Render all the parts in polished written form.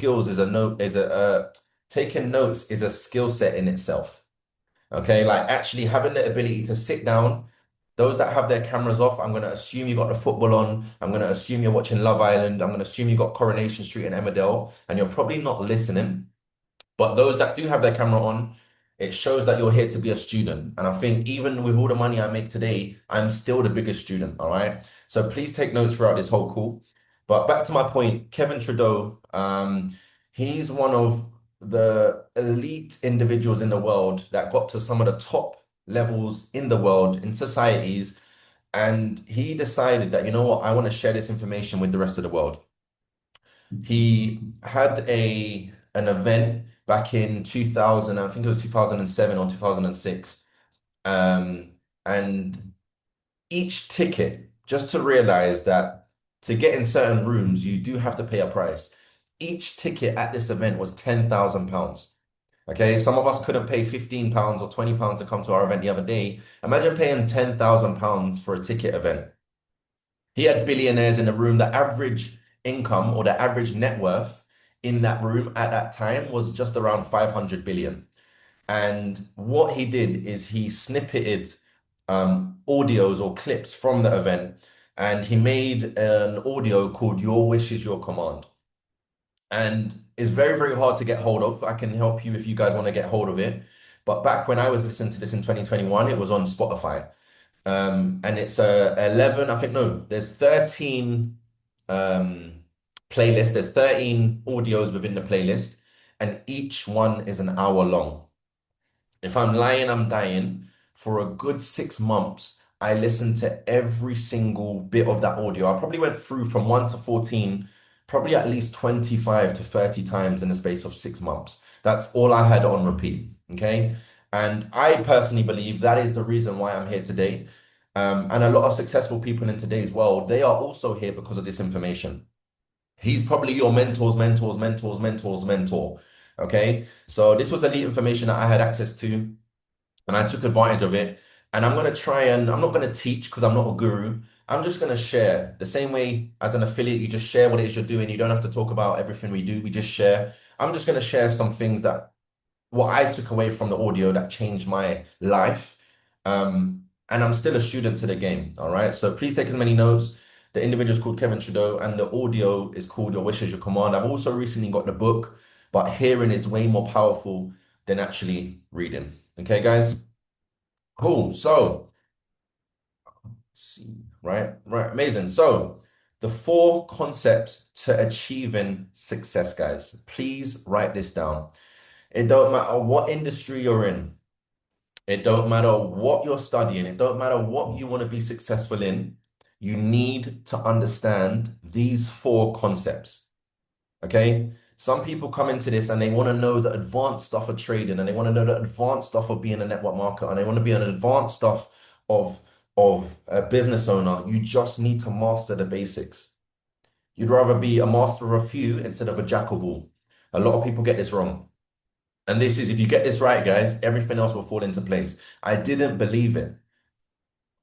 skills is a note is a taking notes is a skill set in itself. Okay, like actually having the ability to sit down. Those that have their cameras off, I'm going to assume you got the football on. I'm going to assume you're watching Love Island. I'm going to assume you got Coronation Street and Emmerdale, and you're probably not listening. But those that do have their camera on, it shows that you're here to be a student. And I think even with all the money I make today, I'm still the biggest student. All right. So please take notes throughout this whole call. But back to my point, Kevin Trudeau, he's one of the elite individuals in the world that got to some of the top levels in the world in societies. And he decided that, you know what, I want to share this information with the rest of the world. He had a an event back in 2000, I think it was 2007 or 2006. Um, and each ticket, just to realize that to get in certain rooms, you do have to pay a price. Each ticket at this event was £10,000. Okay, some of us couldn't pay £15 or £20 to come to our event the other day. Imagine paying £10,000 for a ticket event. He had billionaires in the room. The average income or the average net worth in that room at that time was just around 500 billion. And what he did is he snippeted audios or clips from the event and he made an audio called Your Wish is Your Command. And it's very, very hard to get hold of. I can help you if you guys want to get hold of it. But back when I was listening to this in 2021, it was on Spotify. And it's 11, I think, no, there's 13 um, playlists, there's 13 audios within the playlist, and each one is an hour long. If I'm lying, I'm dying. For a good 6 months, I listened to every single bit of that audio. I probably went through from 1 to 14, probably at least 25 to 30 times in the space of 6 months. That's all I had on repeat. Okay. And I personally believe that is the reason why I'm here today. And a lot of successful people in today's world, they are also here because of this information. He's probably your mentor's mentor. Okay. So this was elite information that I had access to and I took advantage of it. And I'm going to try and I'm not going to teach because I'm not a guru. I'm just going to share the same way as an affiliate. You just share what it is you're doing. You don't have to talk about everything we do. We just share. I'm just going to share some things that what I took away from the audio that changed my life. And I'm still a student to the game. All right. So please take as many notes. The individual is called Kevin Trudeau, and the audio is called Your Wish is Your Command. I've also recently got the book, but hearing is way more powerful than actually reading. Okay, guys? Cool. So, let's see. Right. Amazing. So, the four concepts to achieving success, guys. Please write this down. It don't matter what industry you're in. It don't matter what you're studying. It don't matter what you want to be successful in. You need to understand these four concepts. Okay. Some people come into this and they want to know the advanced stuff of trading and they want to know the advanced stuff of being a network marketer and they want to be an advanced stuff of a business owner. You just need to master the basics. You'd rather be a master of a few instead of a jack of all. A lot of people get this wrong. And this is, if you get this right, guys, everything else will fall into place. I didn't believe it.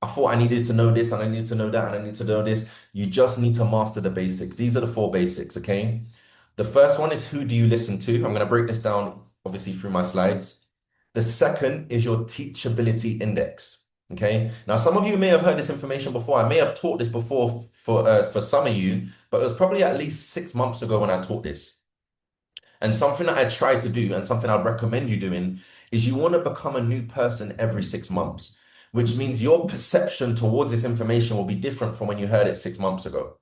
I thought I needed to know this and I needed to know that and I need to know this. You just need to master the basics. These are the four basics, okay? The first one is who do you listen to? I'm going to break this down, obviously, through my slides. The second is your teachability index, okay? Now, some of you may have heard this information before. I may have taught this before for some of you, but it was probably at least 6 months ago when I taught this. And something that I try to do and something I'd recommend you doing is you want to become a new person every 6 months, which means your perception towards this information will be different from when you heard it 6 months ago.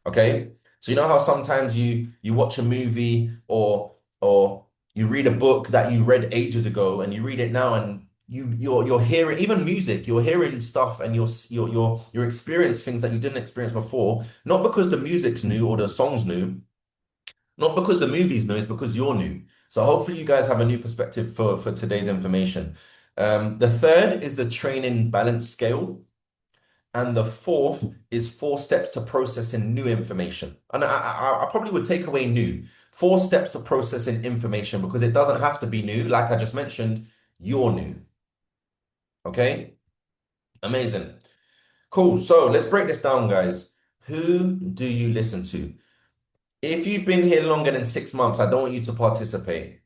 Okay? So you know how sometimes you watch a movie or you read a book that you read ages ago and you read it now and you're hearing even music, you're hearing stuff and you're experiencing things that you didn't experience before, not because the music's new or the song's new, not because the movie's new, it's because you're new. So hopefully you guys have a new perspective for today's information. The third is the training balance scale. And the fourth is 4 steps to processing new information. And I probably would take away new. 4 steps to processing information because it doesn't have to be new. Like I just mentioned, you're new. Okay? Amazing. Cool. So let's break this down, guys. Who do you listen to? If you've been here longer than 6 months, I don't want you to participate.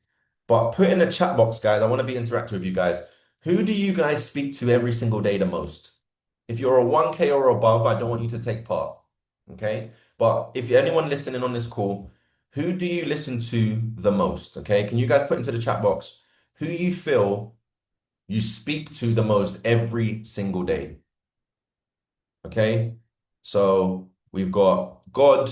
But put in the chat box, guys. I want to be interactive with you guys. Who do you guys speak to every single day the most? If you're a 1K or above, I don't want you to take part. Okay. But if you're anyone listening on this call, who do you listen to the most? Okay. Can you guys put into the chat box who you feel you speak to the most every single day? Okay. So we've got God,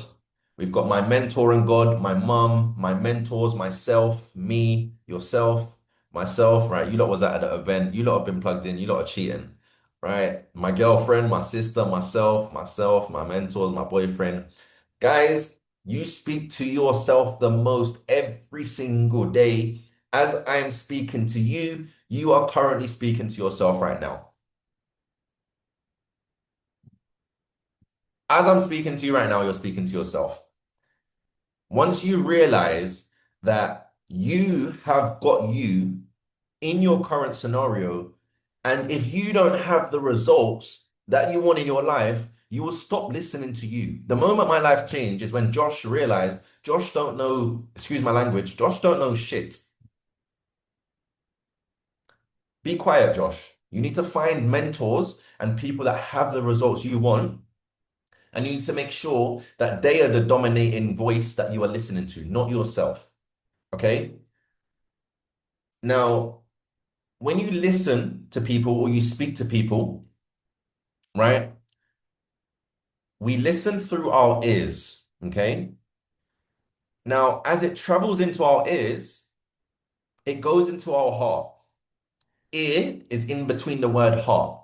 we've got my mentor and God, my mum, my mentors, myself, me, yourself, myself, right? You lot was at the event. You lot have been plugged in. You lot are cheating, right? My girlfriend, my sister, myself, my mentors, my boyfriend. Guys, you speak to yourself the most every single day. As I'm speaking to you, you are currently speaking to yourself right now. As I'm speaking to you right now, you're speaking to yourself. Once you realize that you have got you in your current scenario, and if you don't have the results that you want in your life, you will stop listening to you. The moment my life changed is when Josh realized Josh don't know, excuse my language, Josh don't know shit. Be quiet, Josh. You need to find mentors and people that have the results you want. And you need to make sure that they are the dominating voice that you are listening to, not yourself. Okay? Now, when you listen to people or you speak to people, right? We listen through our ears. Okay? Now, as it travels into our ears, it goes into our heart. Ear is in between the word heart.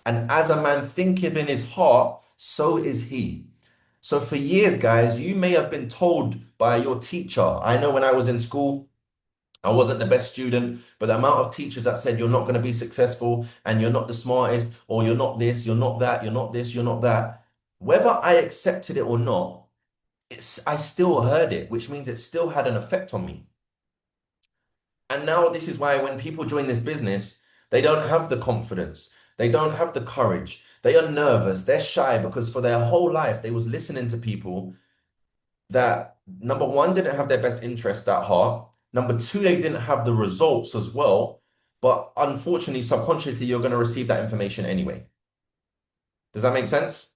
And as a man thinketh in his heart, so is he. So for years, guys, you may have been told by your teacher. I know when I was in school, I wasn't the best student, but the amount of teachers that said you're not going to be successful and you're not the smartest, or you're not this, you're not that, you're not this, you're not that. Whether I accepted it or not, I still heard it, which means it still had an effect on me. And now this is why when people join this business, they don't have the confidence, they don't have the courage, they are nervous, they're shy because for their whole life they was listening to people that number one didn't have their best interest at heart. Number two, they didn't have the results as well. But unfortunately, subconsciously, you're going to receive that information anyway. Does that make sense?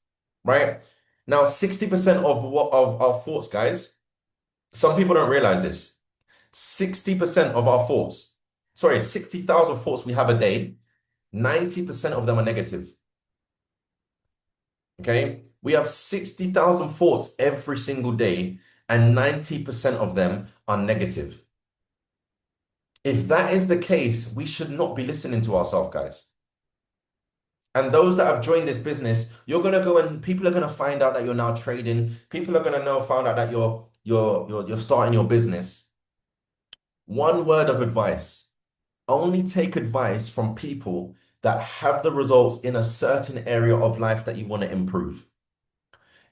Right? Now, 60% of what of our thoughts, guys, some people don't realize this. 60% of our thoughts, sorry, 60,000 thoughts we have a day, 90% of them are negative. Okay? We have 60,000 thoughts every single day, and 90% of them are negative. If that is the case, we should not be listening to ourselves, guys. And those that have joined this business, you're gonna go and people are gonna find out that you're now trading. People are gonna know, found out that you're starting your business. One word of advice: only take advice from people that have the results in a certain area of life that you want to improve.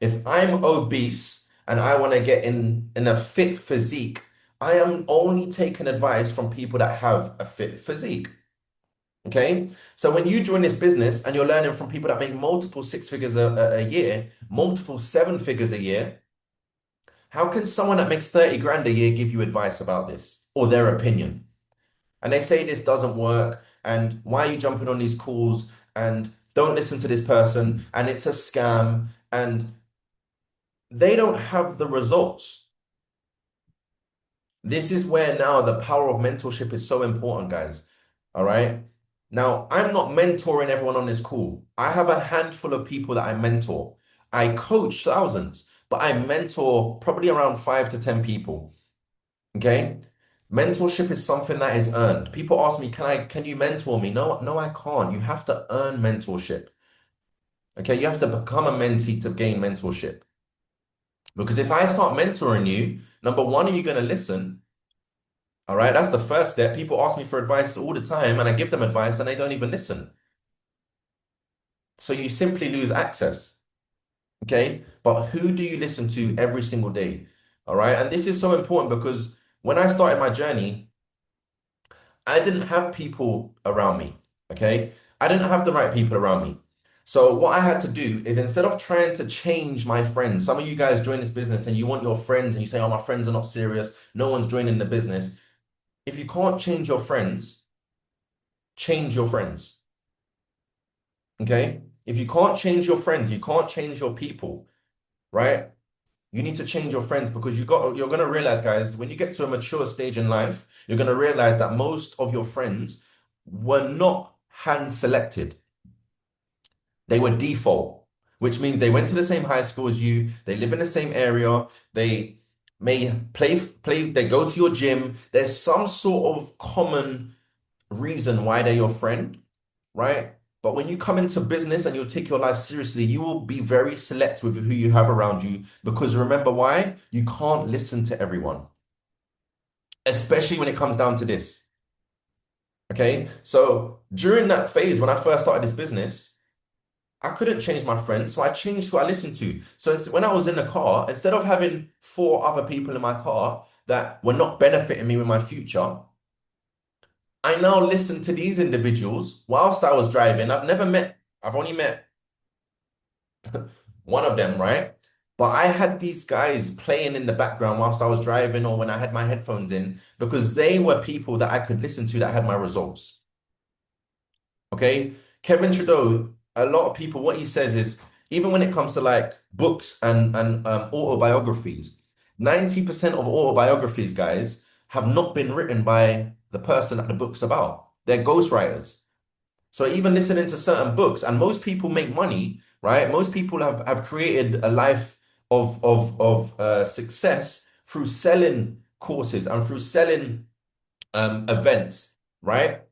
If I'm obese and I want to get in a fit physique, I am only taking advice from people that have a fit physique. Okay. So when you join this business and you're learning from people that make multiple six figures a year, multiple seven figures a year, how can someone that makes 30 grand a year give you advice about this or their opinion? And they say this doesn't work. And why are you jumping on these calls? And don't listen to this person. And it's a scam. And they don't have the results. This is where now the power of mentorship is so important, guys. All right. Now, I'm not mentoring everyone on this call. I have a handful of people that I mentor. I coach thousands, but I mentor probably around 5 to 10 people. Okay. Mentorship is something that is earned. People ask me, can you mentor me? No, no, I can't. You have to earn mentorship. Okay. You have to become a mentee to gain mentorship. Because if I start mentoring you, number one, are you going to listen? All right, that's the first step. People ask me for advice all the time, and I give them advice and they don't even listen. So you simply lose access. Okay. But who do you listen to every single day? All right. And this is so important because when I started my journey, I didn't have people around me. Okay. I didn't have the right people around me. So what I had to do is instead of trying to change my friends, some of you guys join this business and you want your friends and you say, oh, my friends are not serious. No one's joining the business. If you can't change your friends, change your friends. Okay? If you can't change your friends, you can't change your people, right? You need to change your friends because you're gonna realize, guys, when you get to a mature stage in life, you're gonna realize that most of your friends were not hand selected. They were default, which means they went to the same high school as you, they live in the same area, they may play, they go to your gym. There's some sort of common reason why they're your friend, right? But when you come into business and you'll take your life seriously, you will be very selective with who you have around you because remember why? You can't listen to everyone, especially when it comes down to this. Okay. So during that phase, when I first started this business, I couldn't change my friends. So I changed who I listened to. So when I was in the car, instead of having four other people in my car that were not benefiting me with my future, I now listen to these individuals whilst I was driving. I've only met one of them, right? But I had these guys playing in the background whilst I was driving or when I had my headphones in because they were people that I could listen to that had my results. Okay. Kevin Trudeau, a lot of people, what he says is even when it comes to like books and autobiographies, 90% of autobiographies, guys, have not been written by the person that the book's about. They're ghostwriters. So even listening to certain books, and most people make money, right? Most people have created a life of success through selling courses and through selling events, right?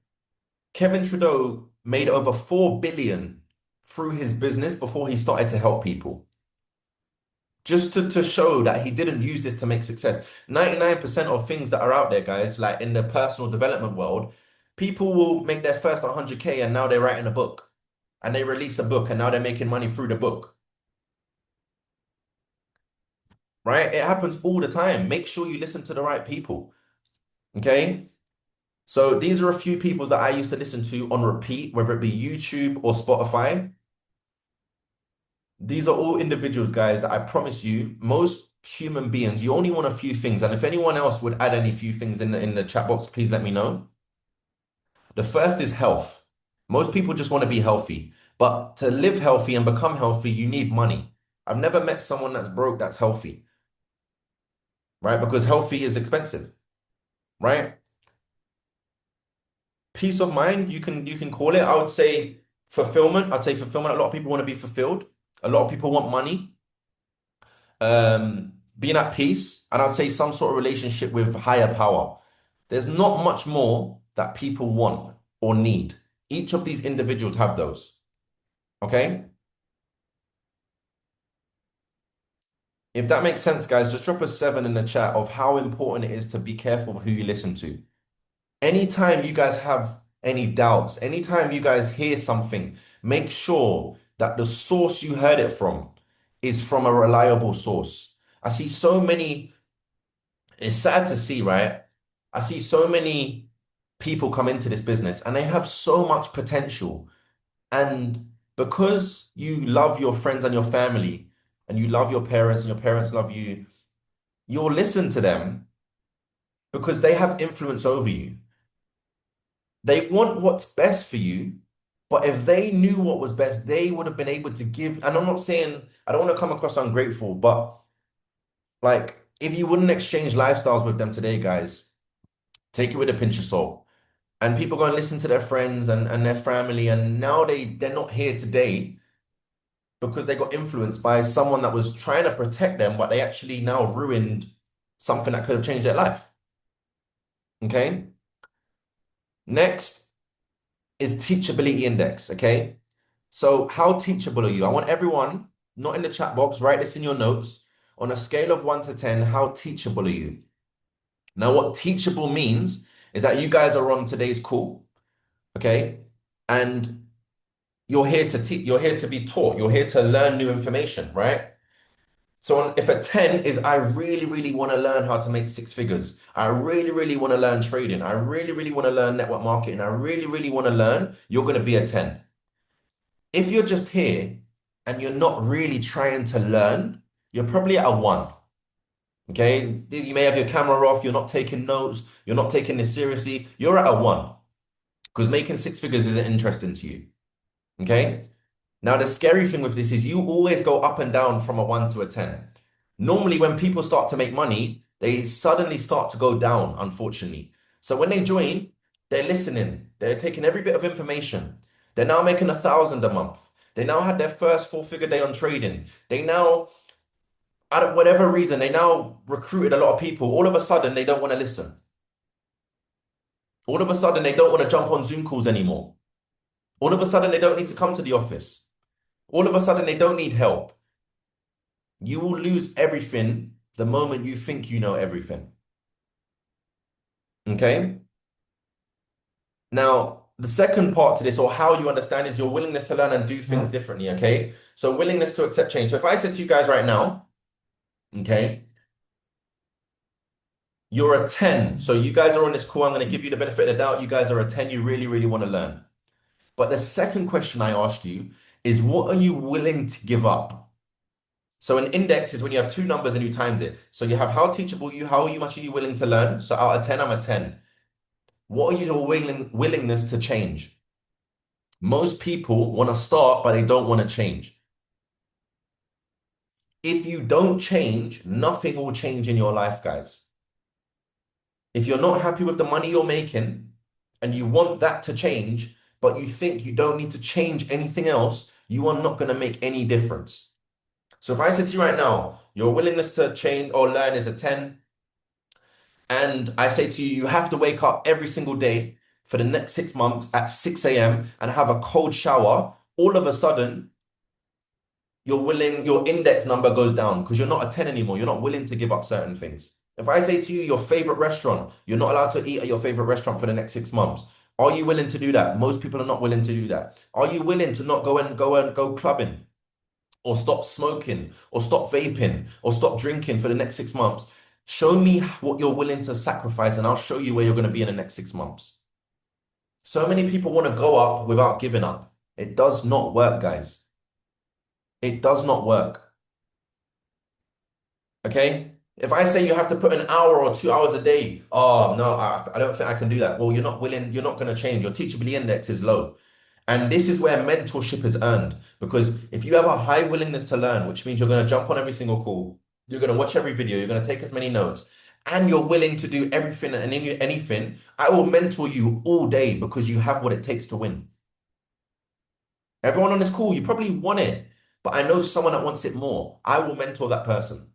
Kevin Trudeau made over 4 billion through his business before he started to help people. Just to show that he didn't use this to make success. 99% of things that are out there, guys, like in the personal development world, people will make their first 100K and now they're writing a book. And they release a book and now they're making money through the book. Right? It happens all the time. Make sure you listen to the right people. Okay? So these are a few people that I used to listen to on repeat, whether it be YouTube or Spotify. These are all individuals, guys, that I promise you, most human beings, you only want a few things. And if anyone else would add any few things in the chat box, please let me know. The first is health. Most people just want to be healthy, but to live healthy and become healthy, you need money. I've never met someone that's broke that's healthy, right? Because healthy is expensive, right? Peace of mind, you can call it. I would say fulfillment. I'd say fulfillment. A lot of people want to be fulfilled. A lot of people want money. Being at peace, and I'd say some sort of relationship with higher power. There's not much more that people want or need. Each of these individuals have those. Okay? If that makes sense, guys, just drop a 7 in the chat of how important it is to be careful of who you listen to. Anytime you guys have any doubts, anytime you guys hear something, make sure that the source you heard it from is from a reliable source. I see so many, it's sad to see, right? I see so many people come into this business and they have so much potential. And because you love your friends and your family, and you love your parents and your parents love you, you'll listen to them because they have influence over you. They want what's best for you, but if they knew what was best, they would have been able to give. And I'm not saying I don't want to come across ungrateful, but like if you wouldn't exchange lifestyles with them today, guys, take it with a pinch of salt. And people go and listen to their friends and their family, and now they're not here today because they got influenced by someone that was trying to protect them, but they actually now ruined something that could have changed their life. Okay. Next is teachability index. Okay. So how teachable are you? I want everyone, not in the chat box, write this in your notes. On a scale of 1 to 10, how teachable are you? Now, what teachable means is that you guys are on today's call, okay? And you're here to teach, you're here to be taught, you're here to learn new information, right? So if a 10 is I really, really want to learn how to make 6 figures. I really, really want to learn trading. I really, really want to learn network marketing. I really, really want to learn, you're going to be a 10. If you're just here and you're not really trying to learn, you're probably at a one. Okay. You may have your camera off, you're not taking notes, you're not taking this seriously. You're at a one because making six figures isn't interesting to you. Okay. Now, the scary thing with this is you always go up and down from a one to a 10. Normally, when people start to make money, they suddenly start to go down, unfortunately. So when they join, they're listening, they're taking every bit of information. They're now making 1,000 a month. They now had their first four-figure day on trading. They now, out of whatever reason, they now recruited a lot of people. All of a sudden, they don't want to listen. All of a sudden, they don't want to jump on Zoom calls anymore. All of a sudden, they don't need to come to the office. All of a sudden, they don't need help. You will lose everything the moment you think you know everything. Okay? Now, the second part to this, or how you understand, is your willingness to learn and do things differently. Okay? So, willingness to accept change. So, if I said to you guys right now, okay, you're a 10. So, you guys are on this call. I'm going to give you the benefit of the doubt. You guys are a 10. You really, really want to learn. But the second question I ask you is, what are you willing to give up? So an index is when you have two numbers and you times it. So you have how teachable you, how much are you willing to learn? So out of 10, I'm a 10. What are your willingness to change? Most people want to start, but they don't want to change. If you don't change, nothing will change in your life, guys. If you're not happy with the money you're making and you want that to change, but you think you don't need to change anything else, you are not going to make any difference. So if I said to you right now, your willingness to change or learn is a 10, and I say to you, you have to wake up every single day for the next 6 months at 6 a.m. and have a cold shower, all of a sudden, your index number goes down because you're not a 10 anymore. You're not willing to give up certain things. If I say to you, your favorite restaurant, you're not allowed to eat at your favorite restaurant for the next 6 months. Are you willing to do that? Most people are not willing to do that. Are you willing to not go clubbing, or stop smoking, or stop vaping, or stop drinking for the next 6 months? Show me what you're willing to sacrifice, and I'll show you where you're going to be in the next 6 months. So many people want to go up without giving up. It does not work, guys. It does not work. Okay? If I say you have to put an hour or 2 hours a day, oh no, I don't think I can do that. Well, you're not willing, you're not going to change. Your teachability index is low. And this is where mentorship is earned. Because if you have a high willingness to learn, which means you're going to jump on every single call, you're going to watch every video, you're going to take as many notes, and you're willing to do everything and anything, I will mentor you all day because you have what it takes to win. Everyone on this call, you probably want it, but I know someone that wants it more. I will mentor that person.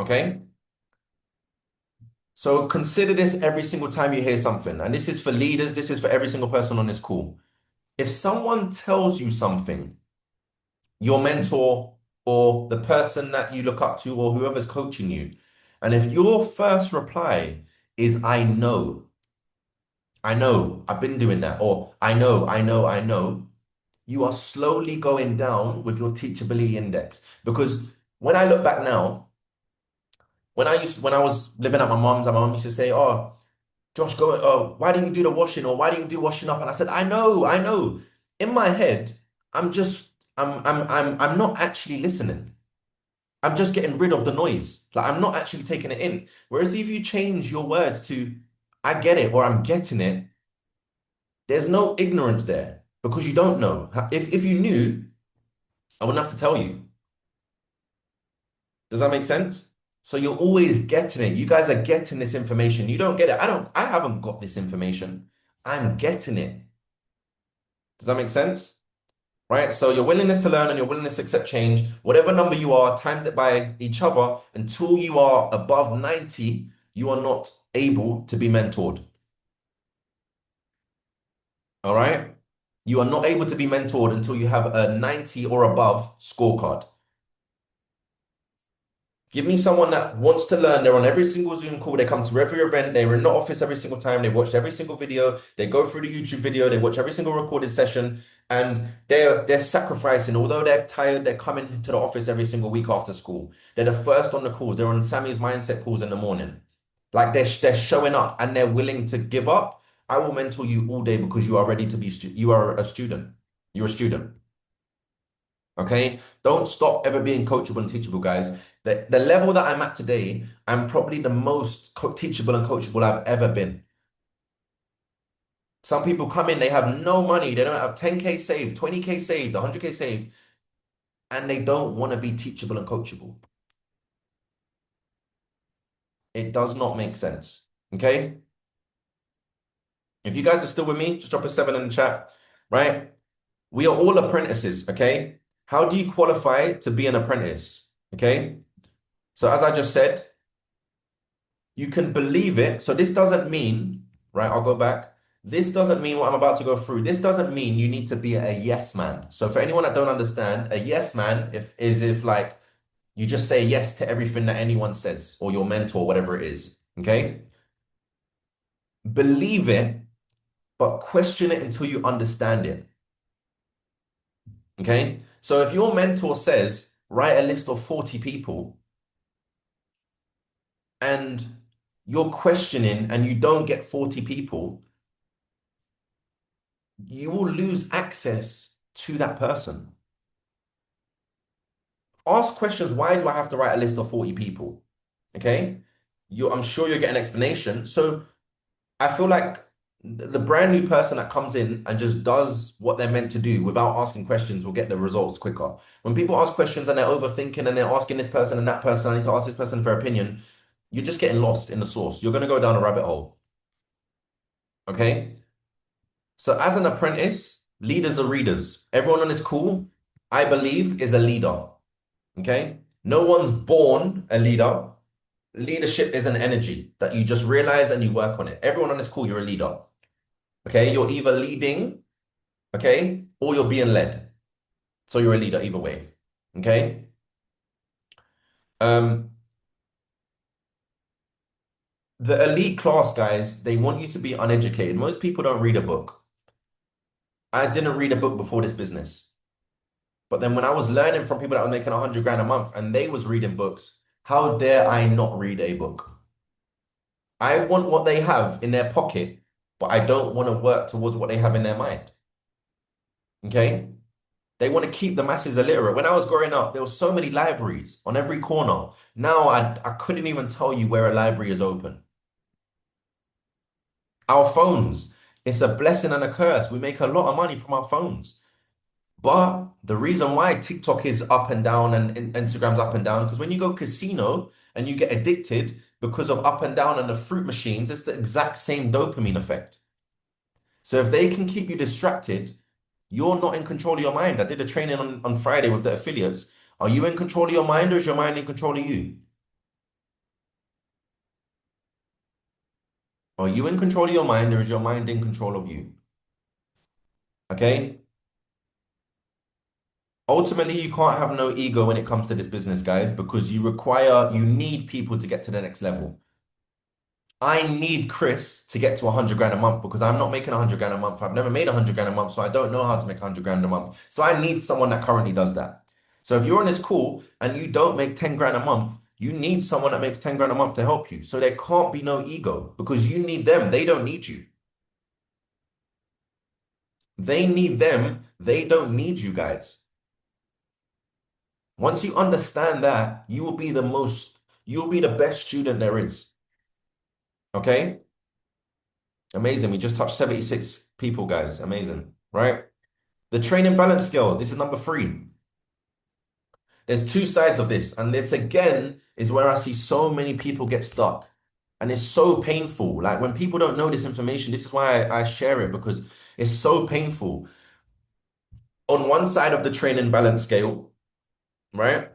Okay? So consider this every single time you hear something. And this is for leaders, this is for every single person on this call. If someone tells you something, your mentor or the person that you look up to or whoever's coaching you, and if your first reply is, I know, I've been doing that, or I know, you are slowly going down with your teachability index. Because when I look back now, when I was living at my mom's, and my mom used to say, oh, Josh, why don't you do the washing, or why don't you do washing up? And I said, I know. In my head, I'm not actually listening. I'm just getting rid of the noise. Like I'm not actually taking it in. Whereas if you change your words to I get it or I'm getting it, there's no ignorance there because you don't know. If you knew, I wouldn't have to tell you. Does that make sense? So you're always getting it. You guys are getting this information. You don't get it. I haven't got this information. I'm getting it. Does that make sense? Right? So your willingness to learn and your willingness to accept change, whatever number you are, times it by each other until you are above 90, you are not able to be mentored. All right? You are not able to be mentored until you have a 90 or above scorecard. Give me someone that wants to learn. They're on every single Zoom call. They come to every event. They're in the office every single time. They watch every single video. They go through the YouTube video. They watch every single recorded session. And they're sacrificing. Although they're tired, they're coming to the office every single week after school. They're the first on the calls. They're on Sammy's mindset calls in the morning. Like they're showing up and they're willing to give up. I will mentor you all day because you are ready to be you are a student. You're a student. Okay? Don't stop ever being coachable and teachable, guys. The level that I'm at today, I'm probably the most teachable and coachable I've ever been. Some people come in, they have no money, they don't have 10K saved, 20K saved, 100K saved, and they don't want to be teachable and coachable. It does not make sense. Okay? If you guys are still with me, just drop a seven in the chat, right? We are all apprentices, okay? How do you qualify to be an apprentice? Okay? So as I just said, you can believe it. So this doesn't mean, right? I'll go back. This doesn't mean what I'm about to go through. This doesn't mean you need to be a yes man. So for anyone that don't understand, a yes man if like you just say yes to everything that anyone says or your mentor, whatever it is. Okay? Believe it, but question it until you understand it. Okay? So if your mentor says, write a list of 40 people and you're questioning and you don't get 40 people, you will lose access to that person. Ask questions. Why do I have to write a list of 40 people? Okay. I'm sure you'll get an explanation. So I feel like the brand new person that comes in and just does what they're meant to do without asking questions will get the results quicker. When people ask questions and they're overthinking and they're asking this person and that person, I need to ask this person for opinion, you're just getting lost in the source. You're going to go down a rabbit hole. Okay. So as an apprentice, leaders are readers. Everyone on this call, I believe, is a leader. Okay. No one's born a leader. Leadership is an energy that you just realize and you work on it. Everyone on this call, you're a leader. Okay. You're either leading, okay, or you're being led. So you're a leader either way. Okay. Um, the elite class guys, they want you to be uneducated. Most people don't read a book. I didn't read a book before this business. But then when I was learning from people that were making 100 grand a month and they was reading books, how dare I not read a book? I want what they have in their pocket, but I don't want to work towards what they have in their mind. Okay? They want to keep the masses illiterate. When I was growing up, there were so many libraries on every corner. Now I couldn't even tell you where a library is open. Our phones, it's a blessing and a curse. We make a lot of money from our phones. But the reason why TikTok is up and down and Instagram's up and down, because when you go casino and you get addicted because of up and down and the fruit machines, it's the exact same dopamine effect. So if they can keep you distracted, you're not in control of your mind. I did a training on Friday with the affiliates. Are you in control of your mind or is your mind in control of you? Are you in control of your mind or is your mind in control of you? Okay? Ultimately, you can't have no ego when it comes to this business, guys, because you need people to get to the next level. I need Chris to get to 100 grand a month because I'm not making 100 grand a month. I've never made 100 grand a month, so I don't know how to make 100 grand a month. So I need someone that currently does that. So if you're on this call and you don't make 10 grand a month, you need someone that makes 10 grand a month to help you. So there can't be no ego because you need them. They don't need you. They need them. They don't need you guys. Once you understand that, you will be the best student there is. Okay? Amazing. We just touched 76 people, guys. Amazing. Right? The training balance scale. This is number 3. There's two sides of this. And this again is where I see so many people get stuck. And it's so painful. Like when people don't know this information, this is why I share it because it's so painful. On one side of the training balance scale, right?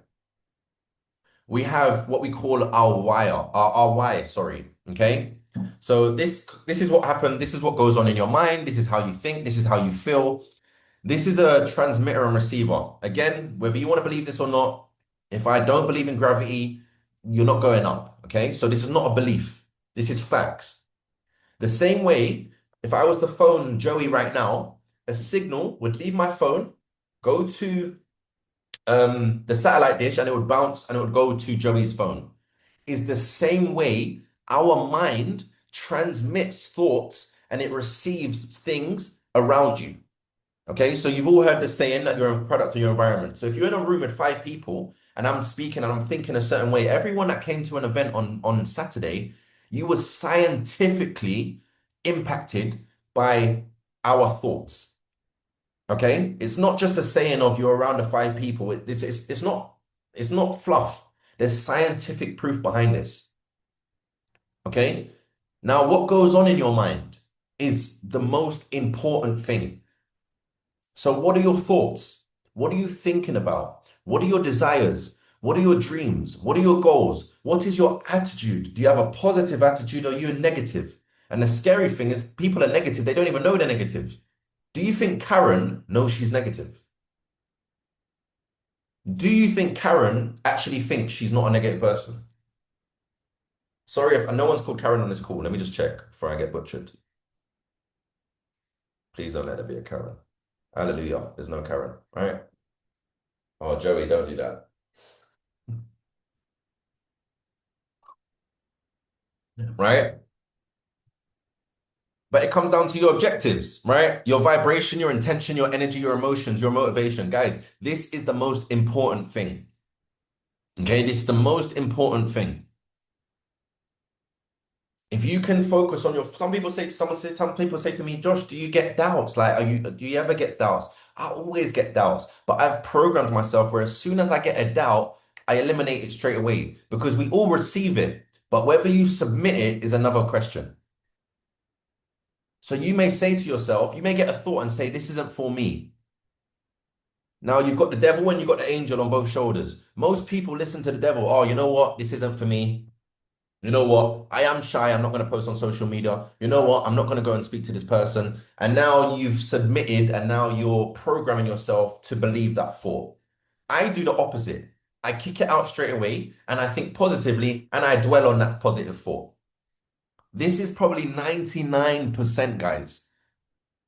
We have what we call our why, sorry. Okay. So this is what happened. This is what goes on in your mind. This is how you think. This is how you feel. This is a transmitter and receiver. Again, whether you want to believe this or not, if I don't believe in gravity, you're not going up. Okay. So this is not a belief. This is facts. The same way, if I was to phone Joey right now, a signal would leave my phone, go to the satellite dish, and it would bounce and it would go to Joey's phone. Is the same way our mind transmits thoughts and it receives things around you. Okay, so you've all heard the saying that you're a product of your environment. So if you're in a room with five people and I'm speaking and I'm thinking a certain way, everyone that came to an event on Saturday, you were scientifically impacted by our thoughts. Okay, it's not just a saying of you're around the five people. It's not fluff. There's scientific proof behind this. Okay, now what goes on in your mind is the most important thing. So, what are your thoughts? What are you thinking about? What are your desires? What are your dreams? What are your goals? What is your attitude? Do you have a positive attitude or are you a negative? And the scary thing is, people are negative, they don't even know they're negative. Do you think Karen knows she's negative? Do you think Karen actually thinks she's not a negative person? Sorry if no one's called Karen on this call. Let me just check before I get butchered. Please don't let there be a Karen. Hallelujah. There's no Karen, right? Oh, Joey, don't do that. Right? But it comes down to your objectives, right? Your vibration, your intention, your energy, your emotions, your motivation. Guys, this is the most important thing. Okay, this is the most important thing. If you can focus on your, some people say to me, Josh, do you get doubts? Like, do you ever get doubts? I always get doubts, but I've programmed myself where as soon as I get a doubt, I eliminate it straight away because we all receive it, but whether you submit it is another question. So you may say to yourself, you may get a thought and say, this isn't for me. Now you've got the devil and you've got the angel on both shoulders. Most people listen to the devil. Oh, you know what? This isn't for me. You know what? I am shy. I'm not going to post on social media. You know what? I'm not going to go and speak to this person. And now you've submitted and now you're programming yourself to believe that thought. I do the opposite. I kick it out straight away and I think positively and I dwell on that positive thought. This is probably 99%, guys.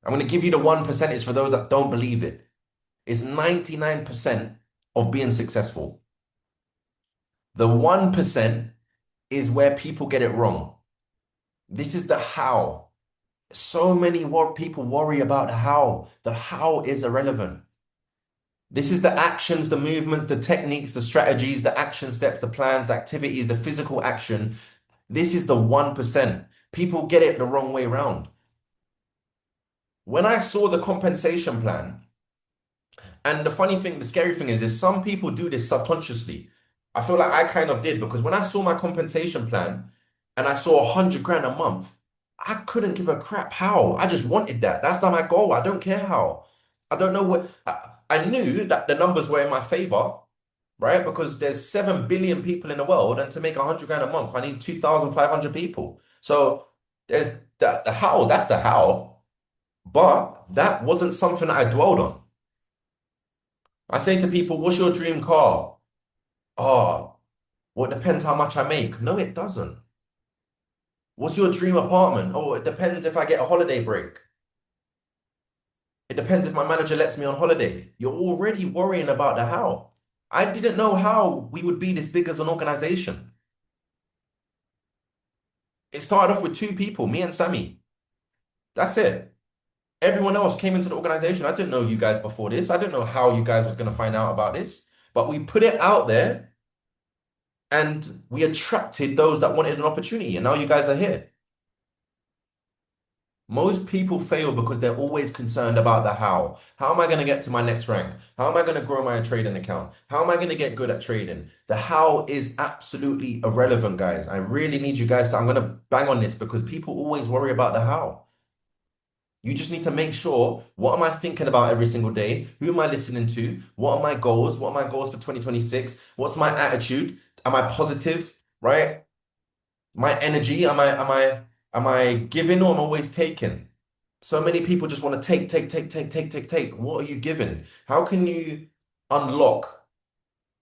I'm going to give you the 1% for those that don't believe it. It's 99% of being successful. The 1% is where people get it wrong. This is the how. So many people worry about the how. The how is irrelevant. This is the actions, the movements, the techniques, the strategies, the action steps, the plans, the activities, the physical action. This is the 1%. People get it the wrong way around. When I saw the compensation plan, and the funny thing, the scary thing is some people do this subconsciously. I feel like I kind of did because when I saw my compensation plan and I saw 100 grand a month, I couldn't give a crap how. I just wanted that. That's not my goal. I don't care how. I don't know what I knew that the numbers were in my favor, right? Because there's 7 billion people in the world, and to make 100 grand a month, I need 2,500 people. So there's the how, that's the how. But that wasn't something that I dwelled on. I say to people, what's your dream car? Oh, well, it depends how much I make. No, it doesn't. What's your dream apartment? Oh, it depends if I get a holiday break. It depends if my manager lets me on holiday. You're already worrying about the how. I didn't know how we would be this big as an organization. It started off with two people, me and Sammy. That's it. Everyone else came into the organization. I didn't know you guys before this. I didn't know how you guys was going to find out about this. But we put it out there and we attracted those that wanted an opportunity. And now you guys are here. Most people fail because they're always concerned about the how. How am I going to get to my next rank? How am I going to grow my trading account? How am I going to get good at trading? The how is absolutely irrelevant, guys. I really need you guys to, I'm going to bang on this because people always worry about the how. You just need to make sure, what am I thinking about every single day? Who am I listening to? What are my goals? What are my goals for 2026? What's my attitude? Am I positive, right? My energy, am I giving or am I always taking? So many people just want to take, take, take, take, take, take, take. What are you giving? How can you unlock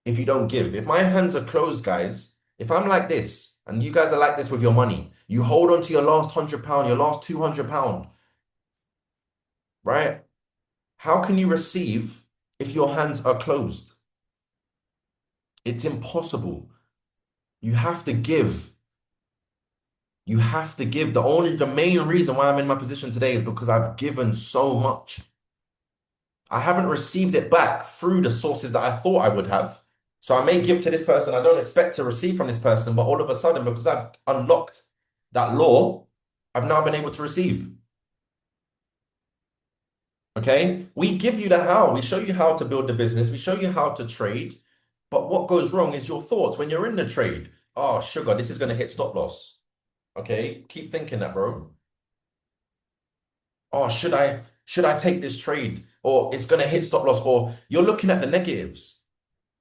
if you don't give? If my hands are closed, guys, if I'm like this, and you guys are like this with your money, you hold on to your last £100, your last £200, right? How can you receive if your hands are closed? It's impossible. You have to give. You have to give. The main reason why I'm in my position today is because I've given so much. I haven't received it back through the sources that I thought I would have. So I may give to this person, I don't expect to receive from this person, but all of a sudden, because I've unlocked that law, I've now been able to receive. Okay? We give you the how. We show you how to build the business. We show you how to trade. But what goes wrong is your thoughts when you're in the trade. Oh, sugar, this is going to hit stop loss. Okay? Keep thinking that, bro. Oh, should I take this trade? Or it's going to hit stop loss. Or you're looking at the negatives.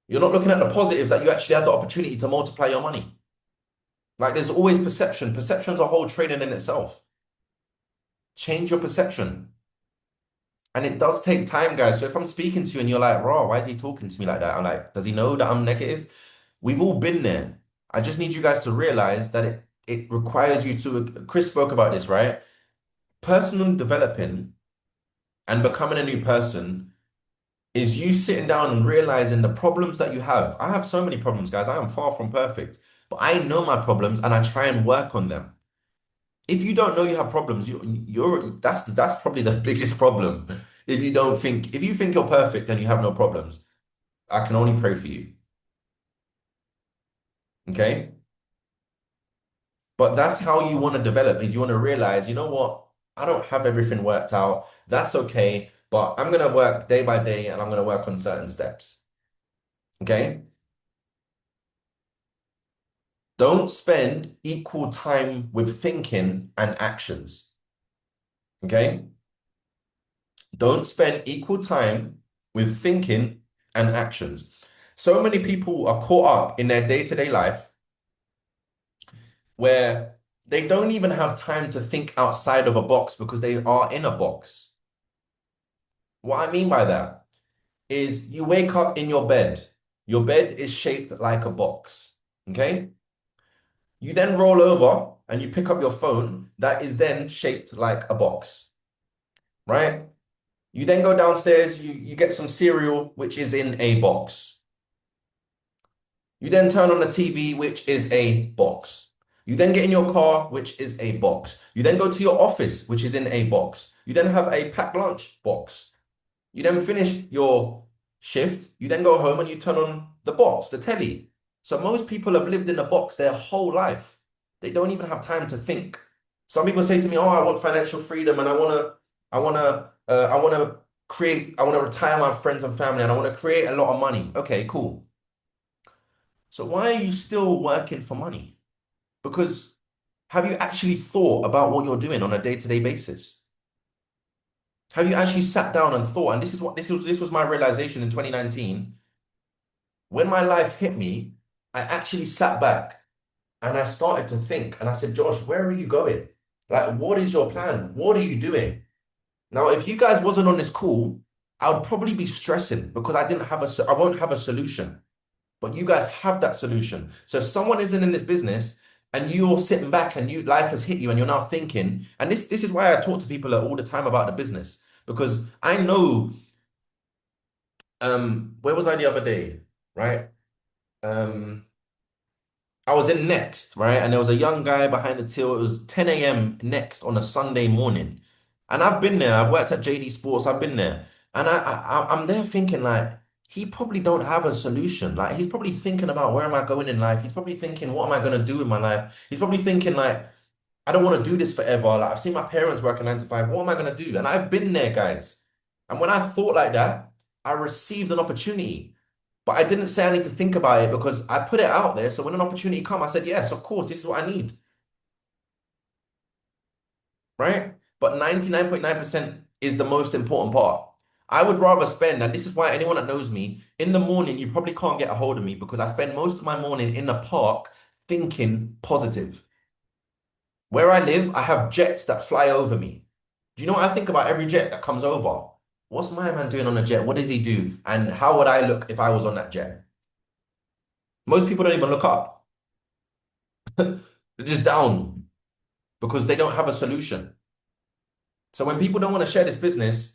You're not looking at the positive that you actually had the opportunity to multiply your money. Like there's always perception. Perception's a whole trading in itself. Change your perception. And it does take time, guys. So if I'm speaking to you and you're like, raw, why is he talking to me like that? I'm like, does he know that I'm negative? We've all been there. I just need you guys to realize that it requires you to, Chris spoke about this, right? Personal developing and becoming a new person is you sitting down and realizing the problems that you have. I have so many problems, guys. I am far from perfect, but I know my problems and I try and work on them. If you don't know you have problems, you're that's probably the biggest problem. If you think you're perfect and you have no problems, I can only pray for you. Okay? But that's how you want to develop, is you want to realize, you know what? I don't have everything worked out. That's okay, but I'm gonna work day by day and I'm gonna work on certain steps. Okay? Don't spend equal time with thinking and actions. Okay? Don't spend equal time with thinking and actions. So many people are caught up in their day-to-day life where they don't even have time to think outside of a box because they are in a box. What I mean by that is you wake up in your bed. Your bed is shaped like a box. Okay? You then roll over and you pick up your phone that is then shaped like a box, right? You then go downstairs, you get some cereal, which is in a box. You then turn on the TV, which is a box. You then get in your car, which is a box. You then go to your office, which is in a box. You then have a packed lunch box. You then finish your shift. You then go home and you turn on the box, the telly. So most people have lived in a box their whole life. They don't even have time to think. Some people say to me, "Oh, I want financial freedom and I want to retire my friends and family and I want to create a lot of money." Okay, cool. So why are you still working for money? Because have you actually thought about what you're doing on a day-to-day basis? Have you actually sat down and thought? And this was my realization in 2019. When my life hit me, I actually sat back and I started to think and I said, Josh, where are you going? Like, what is your plan? What are you doing? Now, if you guys wasn't on this call, I would probably be stressing because I won't have a solution. But you guys have that solution. So if someone isn't in this business and you're sitting back and life has hit you and you're now thinking, and this is why I talk to people all the time about the business, because I know where was I the other day? Right? Um I was in Next, right? And there was a young guy behind the till. It was 10 a.m. Next on a Sunday morning. And I've been there. I've worked at JD Sports. I've been there. And I'm there thinking like, he probably don't have a solution. Like he's probably thinking about where am I going in life? He's probably thinking, what am I going to do in my life? He's probably thinking like, I don't want to do this forever. Like I've seen my parents work a 9 to 5. What am I going to do? And I've been there, guys. And when I thought like that, I received an opportunity. But I didn't say I need to think about it because I put it out there. So when an opportunity come, I said, yes, of course, this is what I need, right? But 99.9% is the most important part. I would rather spend, and this is why anyone that knows me, in the morning, you probably can't get a hold of me because I spend most of my morning in the park thinking positive. Where I live, I have jets that fly over me. Do you know what I think about every jet that comes over? What's my man doing on a jet? What does he do? And how would I look if I was on that jet? Most people don't even look up. They're just down because they don't have a solution. So when people don't want to share this business,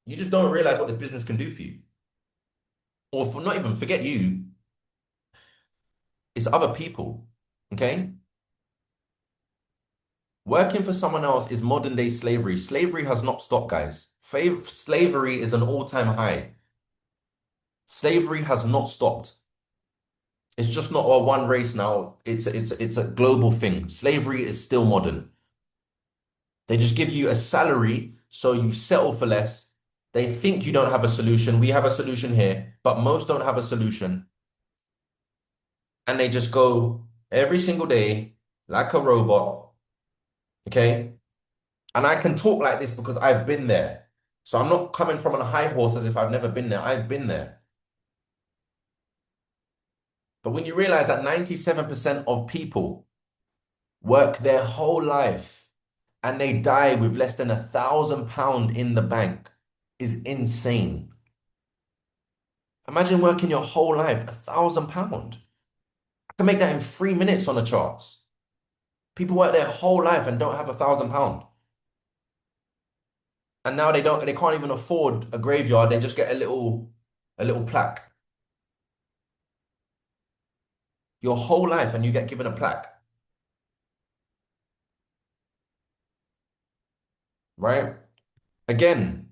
you just don't realize what this business can do for you. Or for not even forget you, it's other people. Okay? Working for someone else is modern day slavery. Slavery has not stopped, guys. Slavery is an all-time high. Slavery has not stopped. It's just not a one race now. It's a global thing. Slavery is still modern. They just give you a salary, so you settle for less. They think you don't have a solution. We have a solution here, but most don't have a solution. And they just go every single day like a robot. Okay. And I can talk like this because I've been there. So I'm not coming from on a high horse as if I've never been there. I've been there. But when you realize that 97% of people work their whole life and they die with less than £1,000 in the bank is insane. Imagine working your whole life, £1,000. I can make that in 3 minutes on the charts. People work their whole life and don't have £1,000. And now they can't even afford a graveyard. They just get a little plaque. Your whole life and you get given a plaque, right? Again,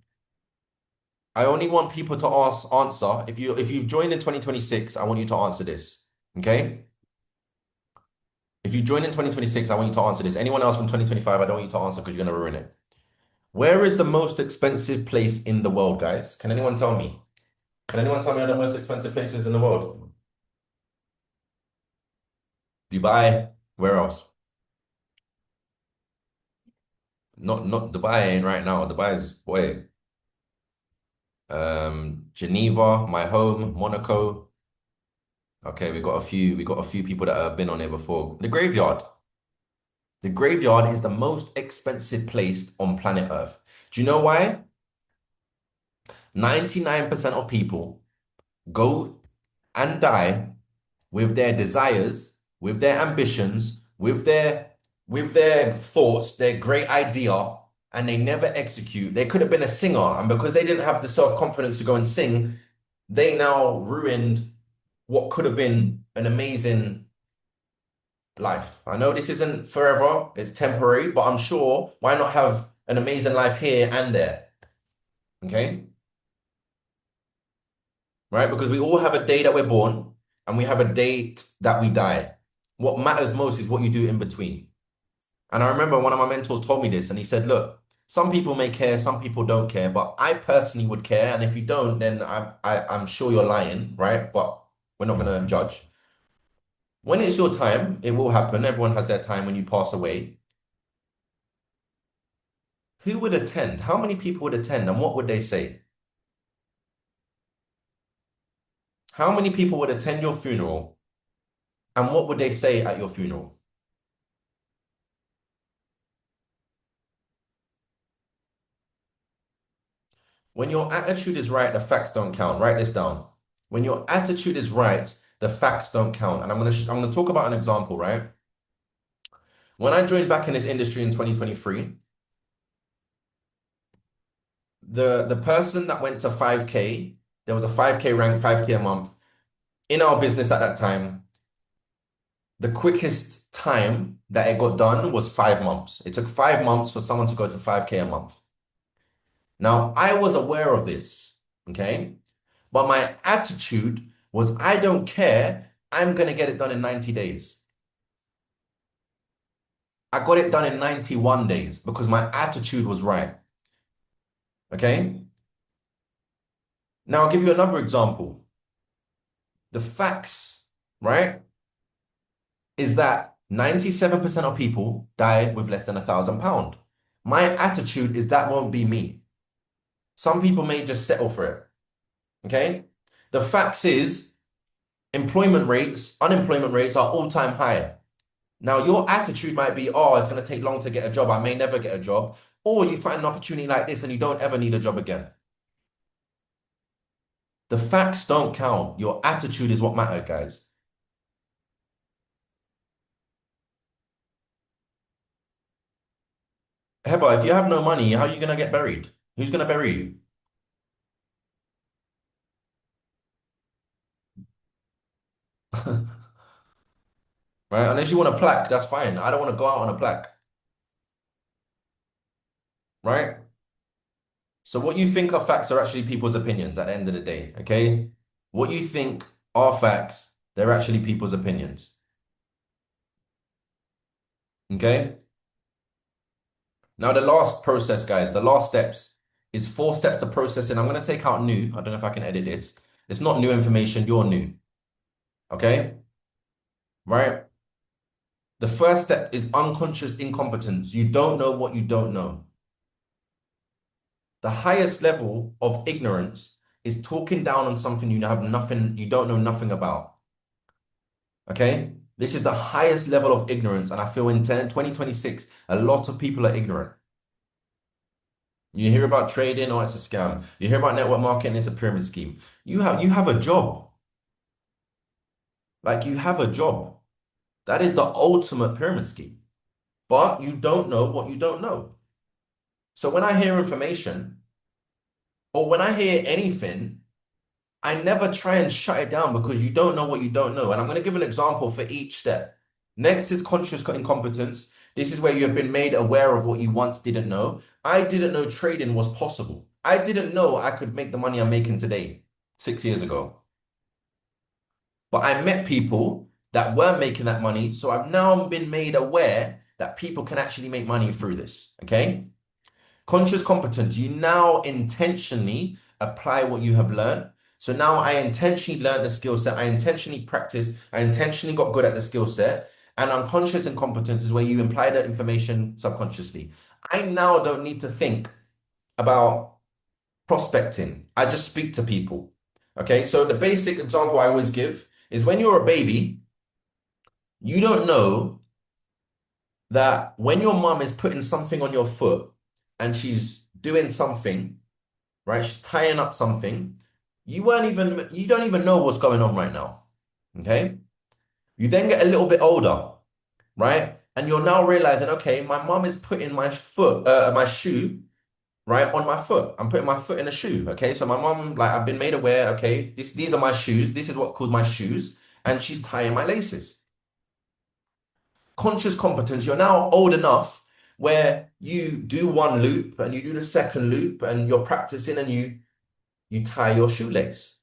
I only want people to answer. If you've joined in 2026, I want you to answer this. Okay? If you join in 2026, I want you to answer this. Anyone else from 2025, I don't want you to answer because you're gonna ruin it. Where is the most expensive place in the world, guys? Can anyone tell me? Can anyone tell me are the most expensive places in the world? Dubai. Where else? Not Dubai ain't right now. Dubai is boy. Geneva, my home, Monaco. Okay, we got a few people that have been on here before. The graveyard. The graveyard is the most expensive place on planet Earth. Do you know why? 99% of people go and die with their desires, with their ambitions, with their thoughts, their great idea, and they never execute. They could have been a singer, and because they didn't have the self-confidence to go and sing, they now ruined what could have been an amazing life. I know this isn't forever, it's temporary, but I'm sure why not have an amazing life here and there? Okay? Right? Because we all have a day that we're born and we have a date that we die. What matters most is what you do in between. And I remember one of my mentors told me this, and he said, look, some people may care, some people don't care, but I personally would care. And if you don't, then I'm sure you're lying, right? But we're not going to judge. When it's your time, it will happen. Everyone has their time when you pass away. Who would attend? How many people would attend, and what would they say? How many people would attend your funeral, and what would they say at your funeral? When your attitude is right, the facts don't count. Write this down. When your attitude is right, the facts don't count. And I'm gonna talk about an example, right? When I joined back in this industry in 2023, the person that went to 5K, there was a 5K rank, 5K a month in our business at that time. The quickest time that it got done was 5 months. It took 5 months for someone to go to 5K a month. Now, I was aware of this, okay? But my attitude was, I don't care. I'm going to get it done in 90 days. I got it done in 91 days because my attitude was right. Okay? Now, I'll give you another example. The facts, right, is that 97% of people die with less than £1,000. My attitude is that won't be me. Some people may just settle for it. Okay? The facts is unemployment rates are all-time high. Now, your attitude might be, oh, it's going to take long to get a job. I may never get a job. Or you find an opportunity like this and you don't ever need a job again. The facts don't count. Your attitude is what matters, guys. Heba, if you have no money, how are you going to get buried? Who's going to bury you? Right? Unless you want a plaque, that's fine. I don't want to go out on a plaque. right? So what you think are facts are actually people's opinions at the end of the day, okay? What you think are facts, they're actually people's opinions, okay? Now the last process, guys, the last steps is 4 steps to processing. I'm going to take out new. I don't know if I can edit this. It's not new information, you're new, okay? Right? The first step is unconscious incompetence. You don't know what you don't know. The highest level of ignorance is talking down on something you have nothing, you don't know nothing about. Okay? This is the highest level of ignorance, and I feel in 2026, a lot of people are ignorant. You hear about trading, oh, it's a scam. You hear about network marketing, it's a pyramid scheme. You have a job. Like you have a job. That is the ultimate pyramid scheme. But you don't know what you don't know. So when I hear information or when I hear anything, I never try and shut it down because you don't know what you don't know. And I'm going to give an example for each step. Next is conscious incompetence. This is where you have been made aware of what you once didn't know. I didn't know trading was possible. I didn't know I could make the money I'm making today, 6 years ago. But I met people that were making that money. So I've now been made aware that people can actually make money through this. Okay. Conscious competence, you now intentionally apply what you have learned. So now I intentionally learned the skill set. I intentionally practiced. I intentionally got good at the skill set. And unconscious incompetence is where you imply that information subconsciously. I now don't need to think about prospecting. I just speak to people. Okay. So the basic example I always give is when you're a baby, you don't know that when your mom is putting something on your foot and she's doing something, right? She's tying up something. You don't even know what's going on right now. Okay. You then get a little bit older, right? And you're now realizing, okay, my mom is putting my shoe, right, on my foot. I'm putting my foot in a shoe. Okay. So my mom, like, I've been made aware, okay, these are my shoes. This is what called my shoes. And she's tying my laces. Conscious competence, you're now old enough where you do one loop and you do the second loop and you're practicing and you tie your shoelace.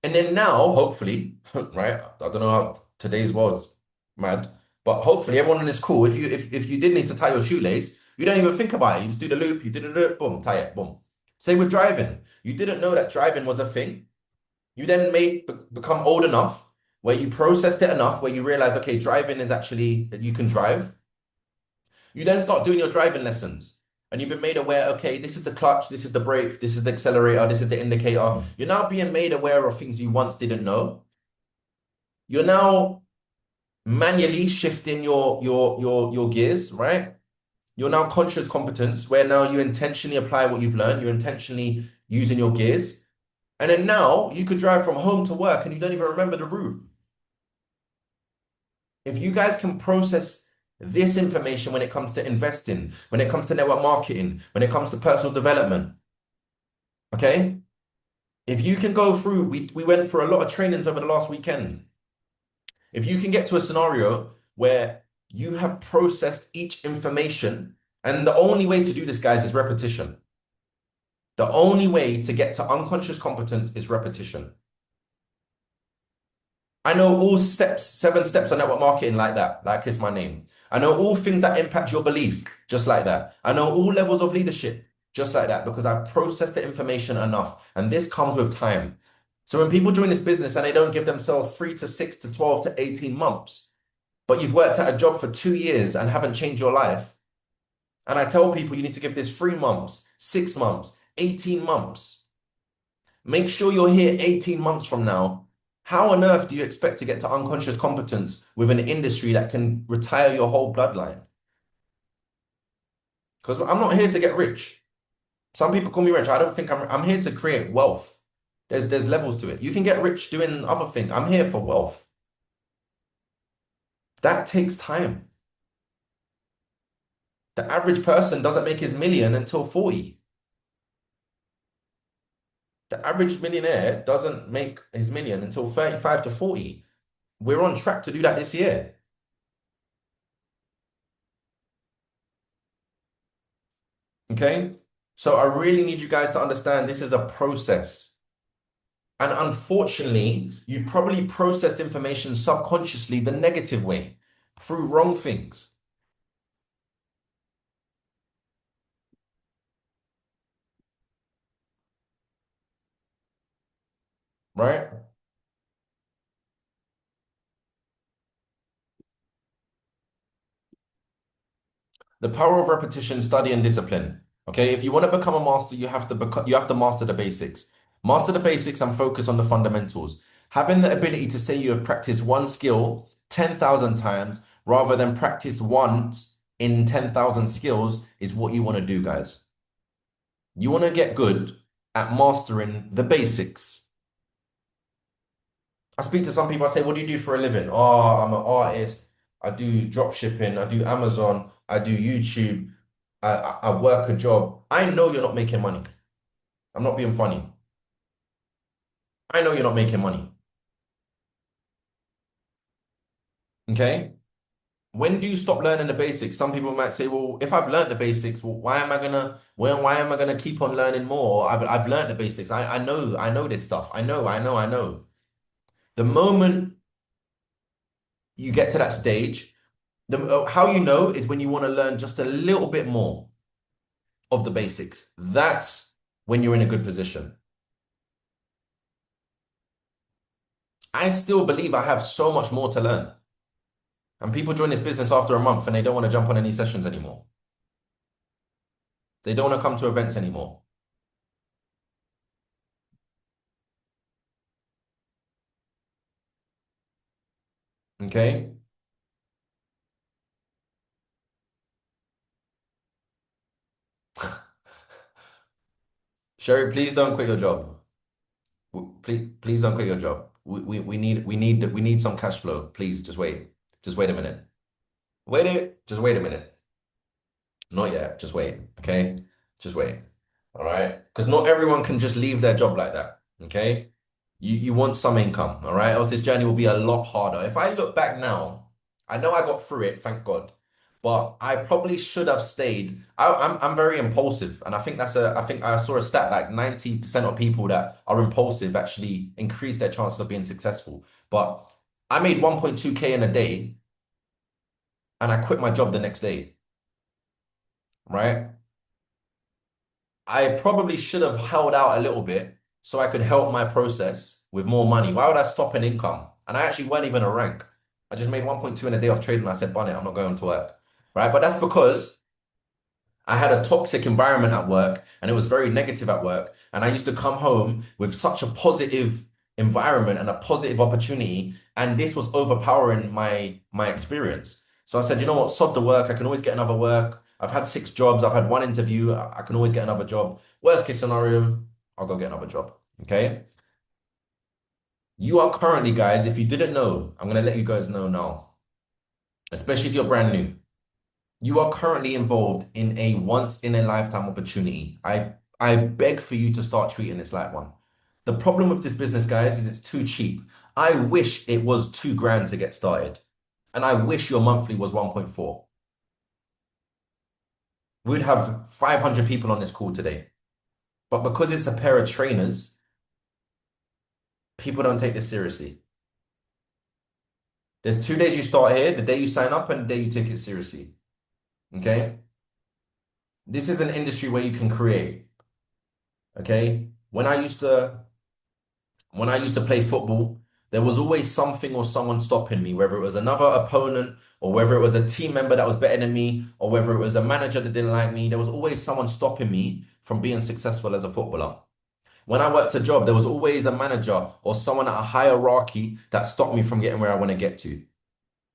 And then now, hopefully, right? I don't know how today's world's mad, but hopefully everyone in this call, if you did need to tie your shoelace, you don't even think about it. You just do the loop, you did it, boom, tie it, boom. Same with driving. You didn't know that driving was a thing. You then become old enough where you processed it enough where you realize, okay, driving is actually, you can drive. You then start doing your driving lessons and you've been made aware, okay, this is the clutch, this is the brake, this is the accelerator, this is the indicator. You're now being made aware of things you once didn't know. You're now manually shifting your gears, right? You're now conscious competence where now you intentionally apply what you've learned, you're intentionally using your gears. And then now you could drive from home to work and you don't even remember the route. If you guys can process this information when it comes to investing, when it comes to network marketing, when it comes to personal development, okay? If you can go through, we went for a lot of trainings over the last weekend. If you can get to a scenario where you have processed each information, and the only way to do this, guys, is repetition. The only way to get to unconscious competence is repetition. I know all steps, 7 steps on network marketing like that, like it's my name. I know all things that impact your belief, just like that. I know all levels of leadership, just like that, because I've processed the information enough. And this comes with time. So when people join this business and they don't give themselves 3 to 6 to 12 to 18 months, but you've worked at a job for 2 years and haven't changed your life. And I tell people you need to give this 3 months, 6 months, 18 months. Make sure you're here 18 months from now. How on earth do you expect to get to unconscious competence with an industry that can retire your whole bloodline? Because I'm not here to get rich. Some people call me rich. I don't think I'm here to create wealth. There's levels to it. You can get rich doing other things. I'm here for wealth. That takes time. The average person doesn't make his million until 40. The average millionaire doesn't make his million until 35 to 40. We're on track to do that this year. Okay? So I really need you guys to understand this is a process. And unfortunately, you've probably processed information subconsciously the negative way through wrong things, right? The power of repetition, study, and discipline. Okay, if you want to become a master, you have to master the basics. Master the basics and focus on the fundamentals. Having the ability to say you have practiced one skill 10,000 times rather than practice once in 10,000 skills is what you want to do, guys. You want to get good at mastering the basics. I speak to some people, I say, what do you do for a living? Oh, I'm an artist. I do drop shipping. I do Amazon. I do YouTube. I work a job. I know you're not making money. I'm not being funny. I know you're not making money. Okay? When do you stop learning the basics? Some people might say, well, if I've learned the basics, well, why am I gonna keep on learning more? I've learned the basics. I know this stuff. I know. The moment you get to that stage, how you know is when you want to learn just a little bit more of the basics. That's when you're in a good position. I still believe I have so much more to learn. And people join this business after a month and they don't want to jump on any sessions anymore. They don't want to come to events anymore. Okay? Sherry, please don't quit your job. Please don't quit your job. We need some cash flow. Please just wait. Just wait a minute. Just wait a minute. Not yet. Just wait. Okay? Just wait. All right? Because not everyone can just leave their job like that. Okay? You want some income, all right? Else this journey will be a lot harder. If I look back now, I know I got through it, thank God. But I probably should have stayed. I'm very impulsive, and I think I saw a stat like 90% of people that are impulsive actually increase their chances of being successful. But I made 1.2K in a day and I quit my job the next day, right? I probably should have held out a little bit so I could help my process with more money. Why would I stop an income? And I actually weren't even a rank. I just made 1.2 in a day off trading. I said, "Bunny, I'm not going to work." Right? But that's because I had a toxic environment at work and it was very negative at work. And I used to come home with such a positive environment and a positive opportunity. And this was overpowering my experience. So I said, you know what, sod the work. I can always get another work. I've had 6 jobs. I've had one interview. I can always get another job. Worst case scenario, I'll go get another job. Okay. You are currently, guys, if you didn't know, I'm going to let you guys know now, especially if you're brand new. You are currently involved in a once in a lifetime opportunity. I beg for you to start treating this like one. The problem with this business, guys, is it's too cheap. I wish it was 2 grand to get started. And I wish your monthly was 1.4. We'd have 500 people on this call today. But because it's a pair of trainers, people don't take this seriously. There's 2 days you start here, the day you sign up and the day you take it seriously. Okay? This is an industry where you can create. Okay? When I used to play football, there was always something or someone stopping me, whether it was another opponent or whether it was a team member that was better than me or whether it was a manager that didn't like me. There was always someone stopping me from being successful as a footballer. When I worked a job, there was always a manager or someone at a hierarchy that stopped me from getting where I want to get to.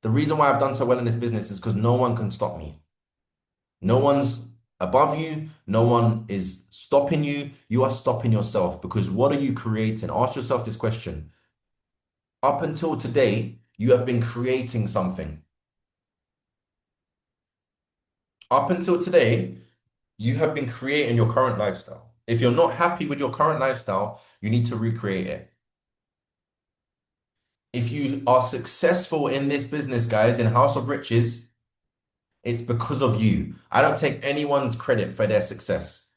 The reason why I've done so well in this business is because no one can stop me. No one's above you. No one is stopping you. You are stopping yourself because what are you creating? Ask yourself this question. Up until today, you have been creating something. Up until today, you have been creating your current lifestyle. If you're not happy with your current lifestyle, you need to recreate it. If you are successful in this business, guys, in House of Riches, It's because of you. I don't take anyone's credit for their success.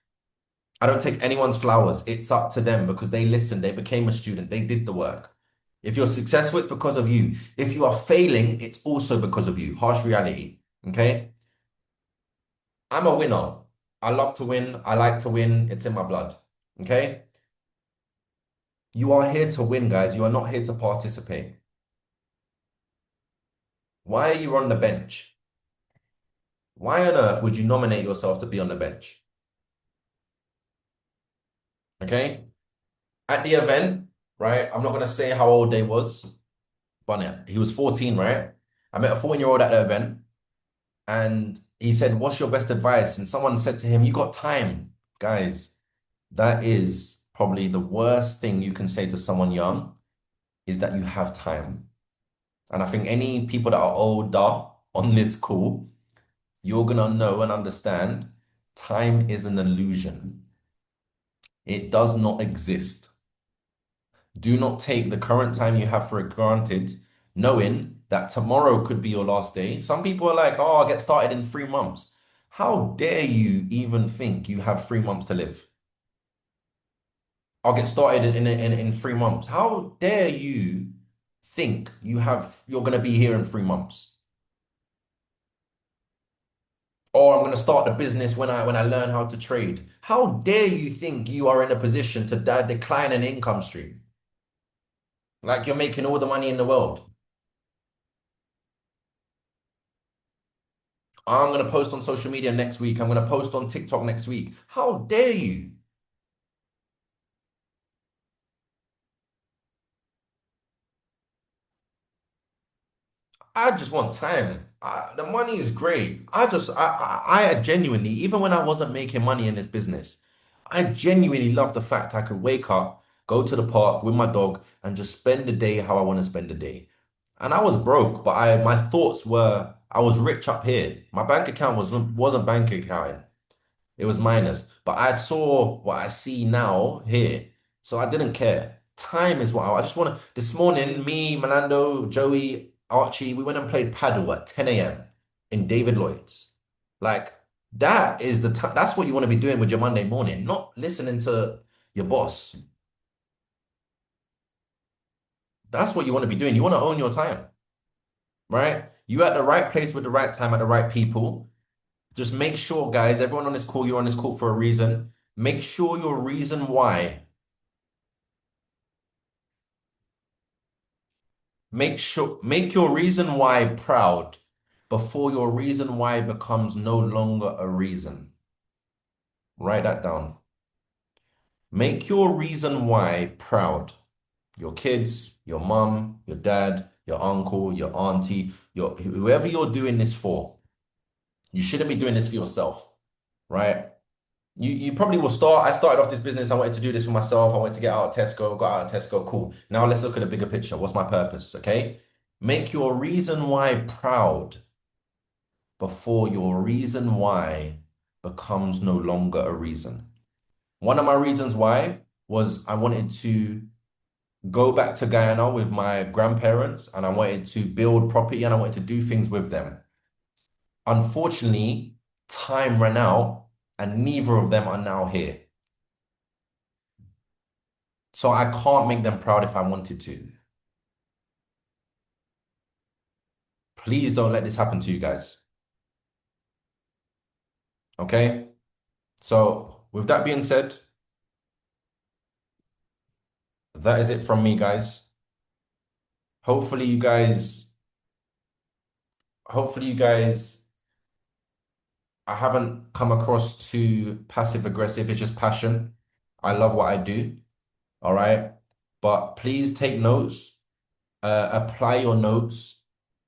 I don't take anyone's flowers. It's up to them because they listened, they became a student, they did the work. If you're successful, it's because of you. If you are failing, it's also because of you. Harsh reality. Okay? I'm a winner. I love to win. I like to win. It's in my blood. Okay? You are here to win, guys. You are not here to participate. Why are you on the bench? Why on earth would you nominate yourself to be on the bench? Okay? At the event, right? I'm not gonna say how old they was, but yeah, he was 14, right? I met a 14-year-old at the event, and he said, "What's your best advice?" And someone said to him, "You got time." Guys, that is probably the worst thing you can say to someone young is that you have time. And I think any people that are older on this call, you're gonna know and understand time is an illusion. It does not exist. Do not take the current time you have for granted, knowing that tomorrow could be your last day. Some people are like, oh, I'll get started in 3 months. How dare you even think you have 3 months to live? I'll get started in 3 months. How dare you think you're gonna be here in 3 months? Or I'm gonna start the business when I learn how to trade. How dare you think you are in a position to decline an income stream? Like you're making all the money in the world. I'm going to post on social media next week. I'm going to post on TikTok next week. How dare you? I just want time. The money is great. I genuinely, even when I wasn't making money in this business, I genuinely love the fact I could wake up, go to the park with my dog, and just spend the day how I want to spend the day. And I was broke, but my thoughts were I was rich up here. My bank account wasn't bank accounting. It was minus. But I saw what I see now here. So I didn't care. Time is what I just want to. This morning, me, Melando, Joey, Archie, we went and played paddle at 10 a.m. in David Lloyd's. Like, that is the time. That's what you want to be doing with your Monday morning, not listening to your boss. That's what you want to be doing. You want to own your time, right? You at the right place with the right time at the right people. Just make sure, guys, everyone on this call, you're on this call for a reason. Make sure your reason why. Make your reason why proud before your reason why becomes no longer a reason. Write that down. Make your reason why proud. Your kids, your mum, your dad, your uncle, your auntie, whoever you're doing this for. You shouldn't be doing this for yourself, right? You probably will start. I started off this business. I wanted to do this for myself. I wanted to get out of Tesco, got out of Tesco. Cool. Now let's look at the bigger picture. What's my purpose? Okay. Make your reason why proud before your reason why becomes no longer a reason. One of my reasons why was I wanted to go back to Guyana with my grandparents and I wanted to build property and I wanted to do things with them. Unfortunately, time ran out and neither of them are now here. So I can't make them proud if I wanted to. Please don't let this happen to you guys. Okay? So with that being said, that is it from me, guys. Hopefully you guys, hopefully you guys, I haven't come across too passive aggressive. It's just passion. I love what I do. All right. But please take notes, apply your notes,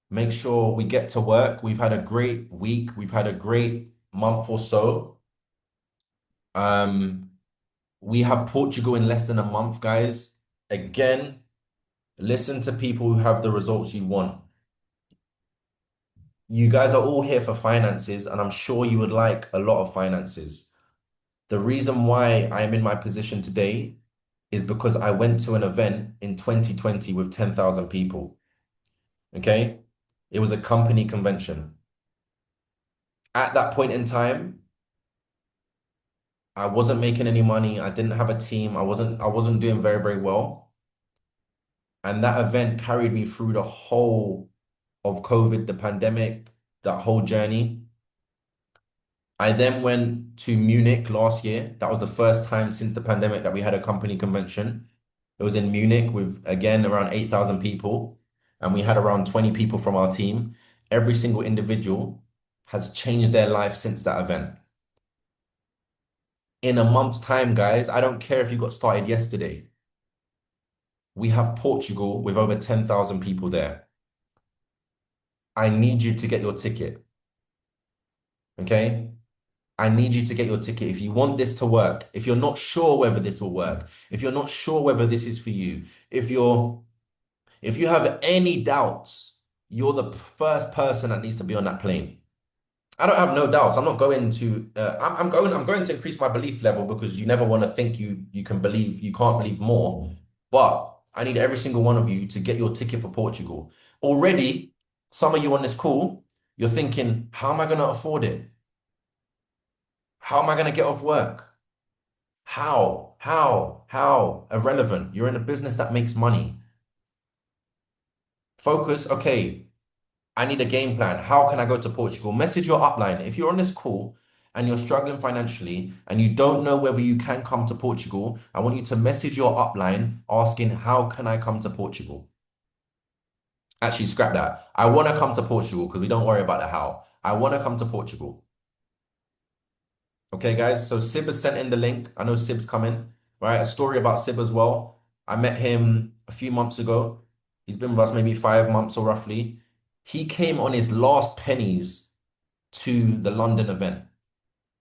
make sure we get to work. We've had a great week. We've had a great month or so. Um, we have Portugal in less than a month, guys. Again, listen to people who have the results you want. You guys are all here for finances, and I'm sure you would like a lot of finances. The reason why I'm in my position today is because I went to an event in 2020 with 10,000 people. Okay? It was a company convention. At that point in time, I wasn't making any money. I didn't have a team. I wasn't doing very, very well. And that event carried me through the whole of COVID, the pandemic, that whole journey. I then went to Munich last year. That was the first time since the pandemic that we had a company convention. It was in Munich with, again, around 8,000 people. And we had around 20 people from our team. Every single individual has changed their life since that event. In a month's time, guys, I don't care if you got started yesterday. We have Portugal with over 10,000 people there. I need you to get your ticket. Okay? I need you to get your ticket. If you want this to work, if you're not sure whether this will work, if you're not sure whether this is for you, if you have any doubts, you're the first person that needs to be on that plane. I don't have no doubts. I'm not going to I'm going to increase my belief level because you never want to think you can believe you can't believe more. But I need every single one of you to get your ticket for Portugal. Already, some of you on this call, you're thinking, how am I going to afford it? How am I going to get off work? How? How? Irrelevant. You're in a business that makes money. Focus. Okay, I need a game plan. How can I go to Portugal? Message your upline. If you're on this call and you're struggling financially and you don't know whether you can come to Portugal, I want you to message your upline asking, how can I come to Portugal? Actually, scrap that. I want to come to Portugal because we don't worry about the how. I want to come to Portugal. Okay, guys. So Sib has sent in the link. I know Sib's coming, right? A story about Sib as well. I met him a few months ago. He's been with us maybe 5 months or roughly. He came on his last pennies to the London event.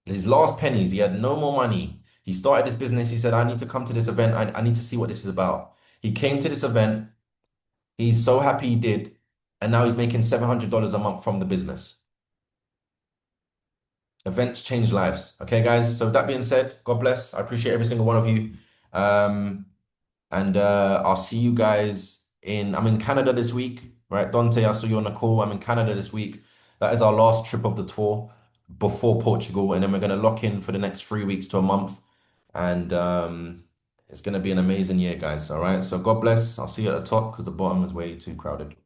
His last pennies, he had no more money. He started his business. He said, I need to come to this event. I need to see what this is about. He came to this event. He's so happy he did. And now he's making $700 a month from the business. Events change lives. Okay, guys. So that being said, God bless. I appreciate every single one of you. Um, and I'll see you guys I'm in Canada this week, right? Dante, I saw you on the call. I'm in Canada this week. That is our last trip of the tour before Portugal. And then we're going to lock in for the next 3 weeks to a month. And it's going to be an amazing year, guys. All right. So God bless. I'll see you at the top because the bottom is way too crowded.